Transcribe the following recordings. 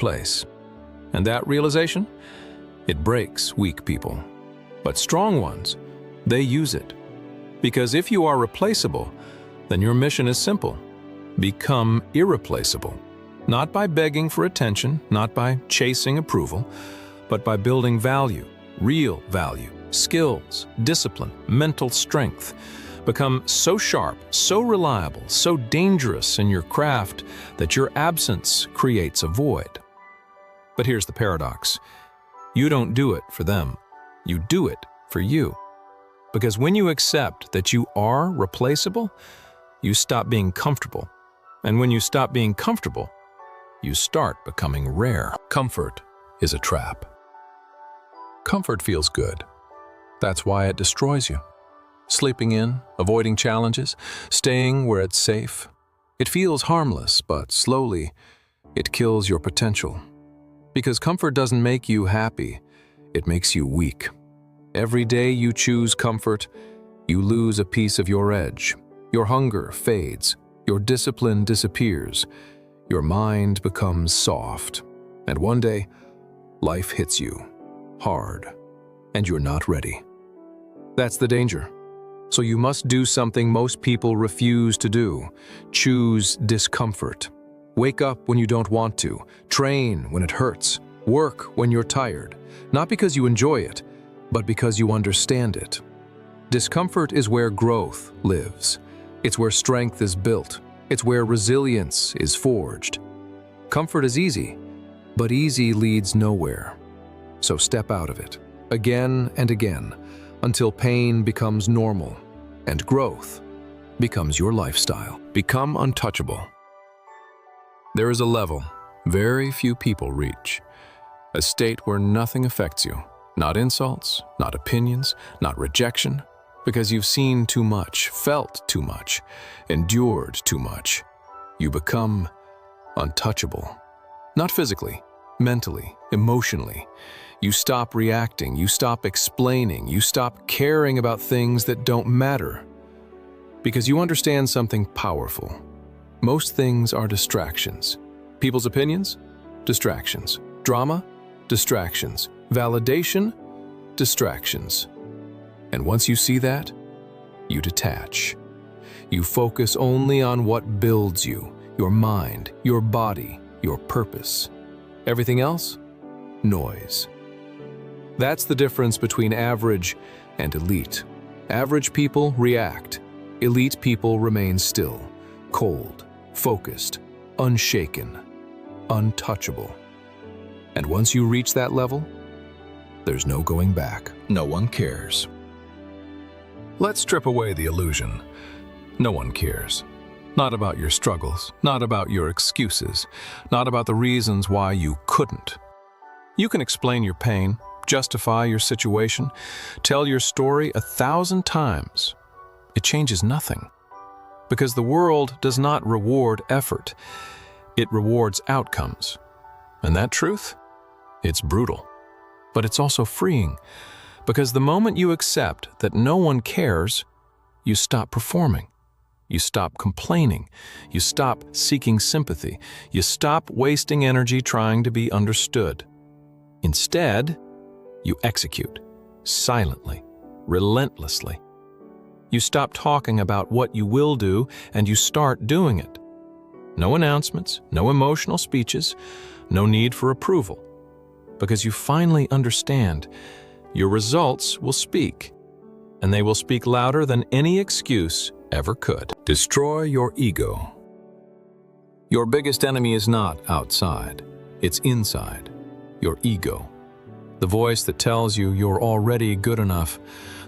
place. And that realization? It breaks weak people. But strong ones, they use it. Because if you are replaceable, then your mission is simple. Become irreplaceable. Not by begging for attention, not by chasing approval, but by building value, real value, skills, discipline, mental strength. Become so sharp, so reliable, so dangerous in your craft that your absence creates a void. But here's the paradox. You don't do it for them. You do it for you. Because when you accept that you are replaceable, you stop being comfortable. And when you stop being comfortable, you start becoming rare. Comfort is a trap. Comfort feels good. That's why it destroys you. Sleeping in, avoiding challenges, staying where it's safe. It feels harmless, but slowly, it kills your potential. Because comfort doesn't make you happy, it makes you weak. Every day you choose comfort, you lose a piece of your edge. Your hunger fades, your discipline disappears, your mind becomes soft, and one day, life hits you hard, and you're not ready. That's the danger. So you must do something most people refuse to do. Choose discomfort. Wake up when you don't want to. Train when it hurts. Work when you're tired. Not because you enjoy it, but because you understand it. Discomfort is where growth lives. It's where strength is built. It's where resilience is forged. Comfort is easy, but easy leads nowhere. So step out of it, again and again, until pain becomes normal and growth becomes your lifestyle. Become untouchable. There is a level very few people reach, a state where nothing affects you, not insults, not opinions, not rejection, because you've seen too much, felt too much, endured too much. You become untouchable. Not physically, mentally, emotionally. You stop reacting, you stop explaining, you stop caring about things that don't matter. Because you understand something powerful. Most things are distractions. People's opinions? Distractions. Drama? Distractions. Validation? Distractions. And once you see that, you detach. You focus only on what builds you, your mind, your body, your purpose. Everything else? Noise. That's the difference between average and elite. Average people react. Elite people remain still, cold, focused, unshaken, untouchable. And once you reach that level, there's no going back. No one cares. Let's strip away the illusion. No one cares. Not about your struggles, not about your excuses, not about the reasons why you couldn't. You can explain your pain, justify your situation, tell your story 1,000 times. It changes nothing. Because the world does not reward effort. It rewards outcomes. And that truth? It's brutal. But it's also freeing. Because the moment you accept that no one cares, you stop performing. You stop complaining. You stop seeking sympathy. You stop wasting energy trying to be understood. Instead, you execute, silently, relentlessly. You stop talking about what you will do and you start doing it. No announcements, no emotional speeches, no need for approval. Because you finally understand your results will speak, and they will speak louder than any excuse ever could. Destroy your ego. Your biggest enemy is not outside, it's inside, your ego. The voice that tells you you're already good enough,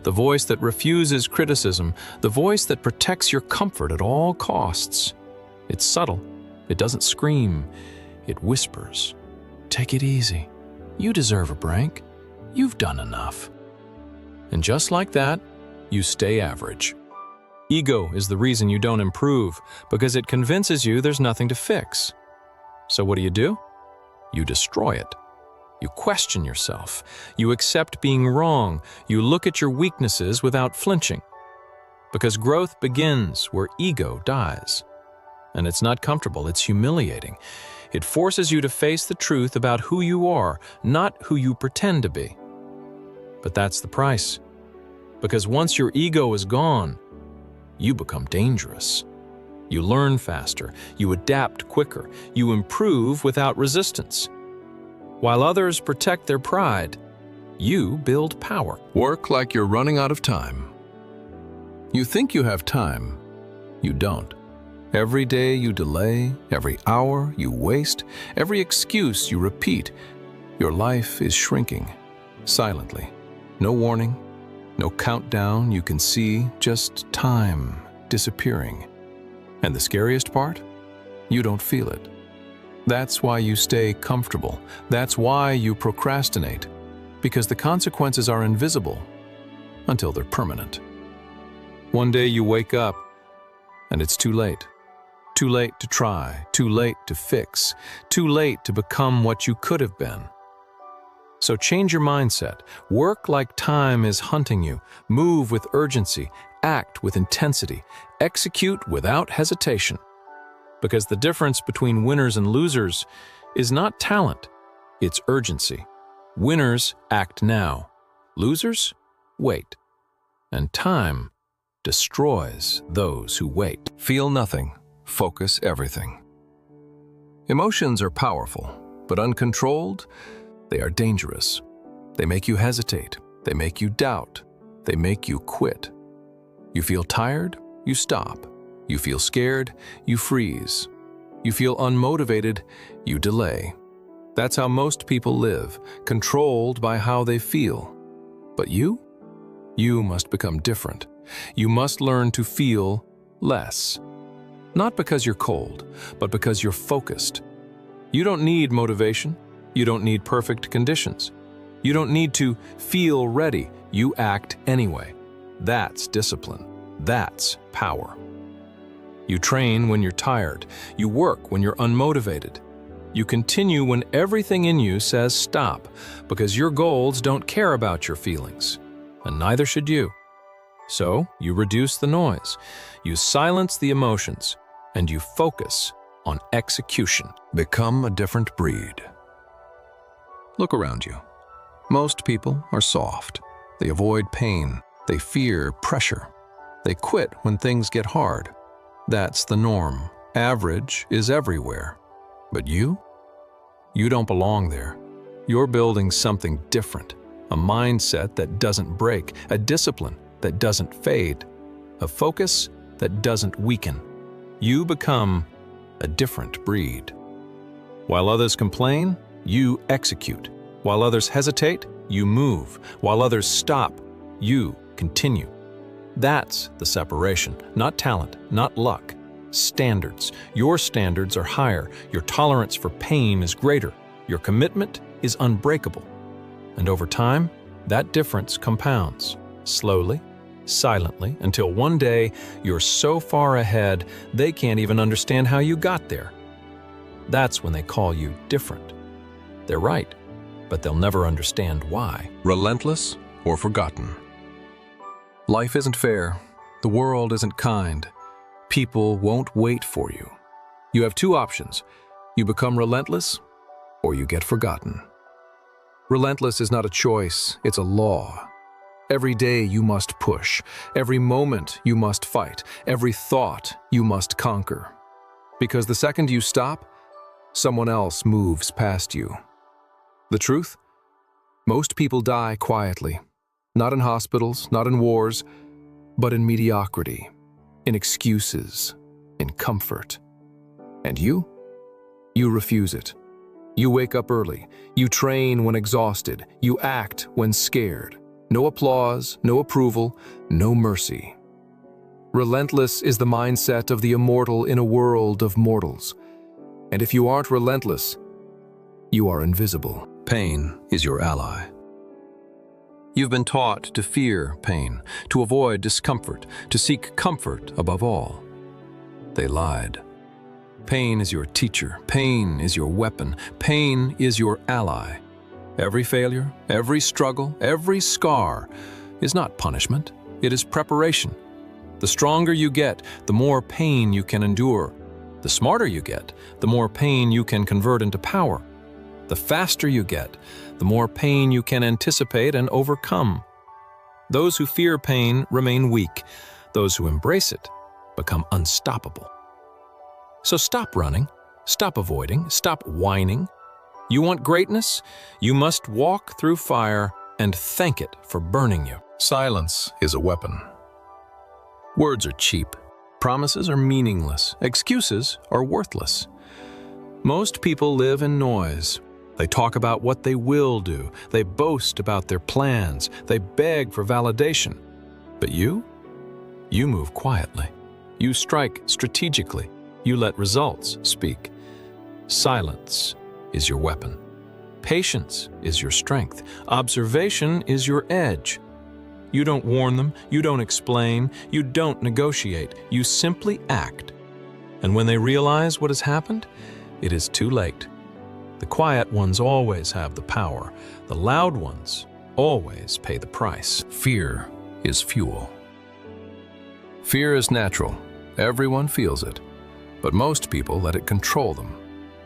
the voice that refuses criticism, the voice that protects your comfort at all costs. It's subtle, it doesn't scream, it whispers. Take it easy. You deserve a break. You've done enough. And just like that, you stay average. Ego is the reason you don't improve, because it convinces you there's nothing to fix. So what do? You destroy it. You question yourself. You accept being wrong. You look at your weaknesses without flinching. Because growth begins where ego dies. And it's not comfortable, it's humiliating. It forces you to face the truth about who you are, not who you pretend to be. But that's the price. Because once your ego is gone, you become dangerous. You learn faster, you adapt quicker, you improve without resistance. While others protect their pride, you build power. Work like you're running out of time. You think you have time. You don't. Every day you delay, every hour you waste, every excuse you repeat, your life is shrinking, silently. No warning, no countdown you can see, just time disappearing. And the scariest part? You don't feel it. That's why you stay comfortable. That's why you procrastinate. Because the consequences are invisible until they're permanent. One day you wake up and it's too late. Too late to try, too late to fix, too late to become what you could have been. So change your mindset. Work like time is hunting you. Move with urgency. Act with intensity. Execute without hesitation. Because the difference between winners and losers is not talent, it's urgency. Winners act now. Losers wait. And time destroys those who wait. Feel nothing. Focus everything. Emotions are powerful, but uncontrolled, they are dangerous. They make you hesitate. They make you doubt. They make you quit. You feel tired, you stop. You feel scared, you freeze. You feel unmotivated, you delay. That's how most people live, controlled by how they feel. But you must become different. You must learn to feel less. Not because you're cold, but because you're focused. You don't need motivation. You don't need perfect conditions. You don't need to feel ready. You act anyway. That's discipline. That's power. You train when you're tired. You work when you're unmotivated. You continue when everything in you says stop, because your goals don't care about your feelings, and neither should you. So you reduce the noise, you silence the emotions, and you focus on execution. Become a different breed. Look around you. Most people are soft. They avoid pain. They fear pressure. They quit when things get hard. That's the norm. Average is everywhere. But you don't belong there. You're building something different. A mindset that doesn't break. A discipline that doesn't fade. A focus that doesn't weaken. You become a different breed. While others complain, you execute. While others hesitate, you move. While others stop, you continue. That's the separation. Not talent, not luck. Standards. Your standards are higher. Your tolerance for pain is greater. Your commitment is unbreakable. And over time, that difference compounds, slowly, silently, until one day you're so far ahead they can't even understand how you got there. That's when they call you different. They're right, but they'll never understand why. Relentless or forgotten. Life isn't fair. The world isn't kind. People won't wait for you. You have two options. You become relentless, or you get forgotten. Relentless is not a choice, it's a law. Every day you must push. Every moment you must fight. Every thought you must conquer. Because the second you stop, someone else moves past you. The truth? Most people die quietly. Not in hospitals, not in wars, but in mediocrity, in excuses, in comfort. And you? You refuse it. You wake up early. You train when exhausted. You act when scared. No applause, no approval, no mercy. Relentless is the mindset of the immortal in a world of mortals. And if you aren't relentless, you are invisible. Pain is your ally. You've been taught to fear pain, to avoid discomfort, to seek comfort above all. They lied. Pain is your teacher. Pain is your weapon. Pain is your ally. Every failure, every struggle, every scar is not punishment. It is preparation. The stronger you get, the more pain you can endure. The smarter you get, the more pain you can convert into power. The faster you get, the more pain you can anticipate and overcome. Those who fear pain remain weak. Those who embrace it become unstoppable. So stop running, stop avoiding, stop whining. You want greatness? You must walk through fire and thank it for burning you. Silence is a weapon. Words are cheap. Promises are meaningless. Excuses are worthless. Most people live in noise. They talk about what they will do. They boast about their plans. They beg for validation. But you move quietly. You strike strategically. You let results speak. Silence is your weapon. Patience is your strength. Observation is your edge. You don't warn them. You don't explain. You don't negotiate. You simply act. And when they realize what has happened, it is too late. The quiet ones always have the power. The loud ones always pay the price. Fear is fuel. Fear is natural. Everyone feels it. But most people let it control them.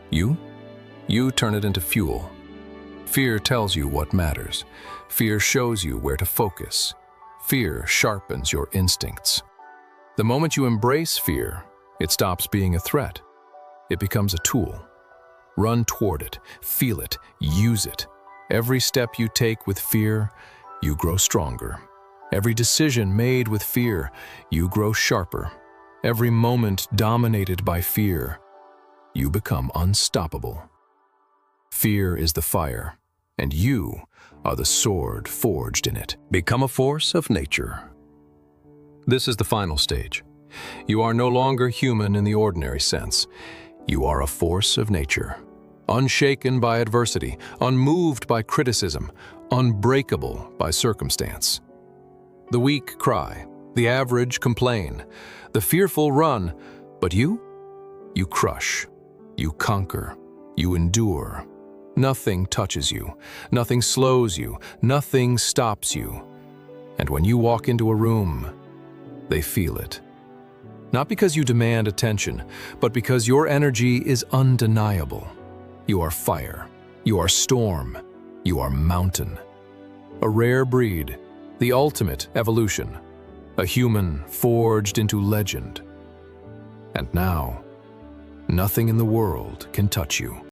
You turn it into fuel. Fear tells you what matters. Fear shows you where to focus. Fear sharpens your instincts. The moment you embrace fear, it stops being a threat. It becomes a tool. Run toward it, feel it, use it. Every step you take with fear, you grow stronger. Every decision made with fear, you grow sharper. Every moment dominated by fear, you become unstoppable. Fear is the fire, and you are the sword forged in it. Become a force of nature. This is the final stage. You are no longer human in the ordinary sense. You are a force of nature, unshaken by adversity, unmoved by criticism, unbreakable by circumstance. The weak cry, the average complain, the fearful run, but you crush, you conquer, you endure. Nothing touches you, nothing slows you, nothing stops you. And when you walk into a room, they feel it. Not because you demand attention, but because your energy is undeniable. You are fire, you are storm, you are mountain. A rare breed, the ultimate evolution, a human forged into legend. And now, nothing in the world can touch you.